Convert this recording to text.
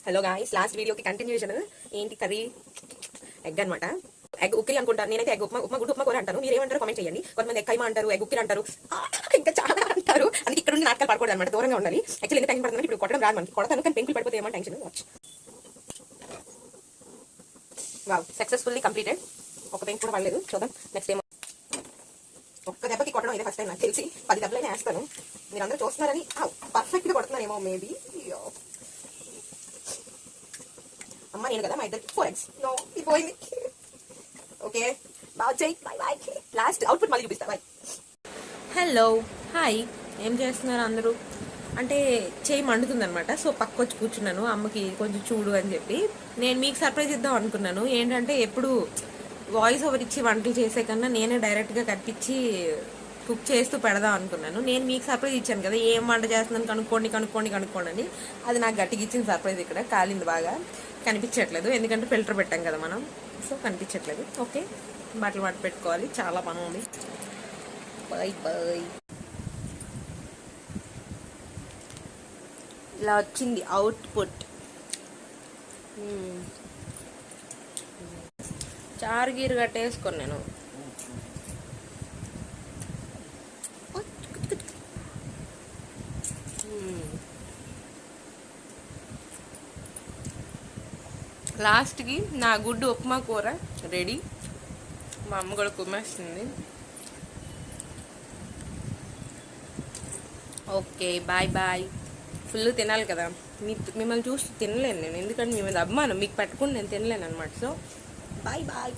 Hello guys, last వీడియోకి continuation. ఏంటి curry? Egg అనమాట. ఎగ్ ఉక్కిరి అనుకుంటాను నేనైతే. ఎగ్ ఉప్మా గుడ్డు ఉప్మా కూర అంటాను. మీరు ఏమంటారు కామెంట్ చేయండి. కొంతమంది ఎగ్ కైమా అంటారు, ఎగ్ ఉక్కిరి అంటారు, ఇంకా చాలా అంటారు. అందుకే ఇక్కడ నుండి నాటకాలు పడకూడదు అనమాట, దూరంగా ఉండాలి. యాక్చువల్లీ ఎంత టైం పడుతుంది ఇప్పుడు కొట్టడం రాదు మనకి. కొడతాను కానీ పెంకులు పడిపోతే ఏమో tension. Watch. Wow, successfully completed. ఒక పెంకు కూడా పడలేదు. చూద్దాం నెక్స్ట్ ఏమో. ఒక్క దెబ్బకి కొట్టడం ఇదే ఫస్ట్ టైం నాకు తెలిసి. 10 దెబ్బలైనా వేస్తాను. మీరు అందరూ చూస్తున్నారని పర్ఫెక్ట్గా కొడుతున్నానేమో మేబీ. అమ్మ నేను కదా, మా ఇద్దరికి 4 eggs. నో, ఇది పోయింది. ఓకే, బాగా చెయ్యి. Bye bye. లాస్ట్ అవుట్పుట్ మళ్ళీ చూపిస్తా. బాయ్. Hello, hi. ఏం చేస్తున్నారు అందరూ? అంటే చేయి మండుతుంది అనమాట. సో పక్క వచ్చి కూర్చున్నాను, అమ్మకి కొంచెం చూడు అని చెప్పి. నేను మీకు సర్ప్రైజ్ ఇద్దాం అనుకున్నాను. ఏంటంటే ఎప్పుడు వాయిస్ ఓవర్ ఇచ్చి వంటలు చేసే కన్నా నేనే డైరెక్ట్గా కనిపించి కుక్ చేస్తూ పెడదాం అనుకున్నాను. నేను మీకు సర్ప్రైజ్ ఇచ్చాను కదా, ఏం వంట చేస్తున్నాను కనుక్కోండి అని. అది నాకు గట్టిగా ఇచ్చిన సర్ప్రైజ్. ఇక్కడ కాలింది బాగా, కనిపించట్లేదు ఎందుకంటే ఫిల్టర్ పెట్టాం కదా మనం. సో కనిపించట్లేదు. ఓకే, బట్టలు పట్టు పెట్టుకోవాలి, చాలా పని ఉంది. Bye bye. ఇలా వచ్చింది అవుట్పుట్. చారుగీరు కట్టేసుకొని నేను లాస్ట్కి నా గుడ్డు ఉప్మా కూర రెడీ. మా అమ్మ కూడా కుమ్మేస్తుంది. Okay, bye bye. ఫుల్ తినాలి కదా, మిమ్మల్ని చూసి తినలేను నేను, ఎందుకంటే మీ మీద అభిమానం. మీకు పట్టుకుని నేను తినలేను అనమాట. So bye bye.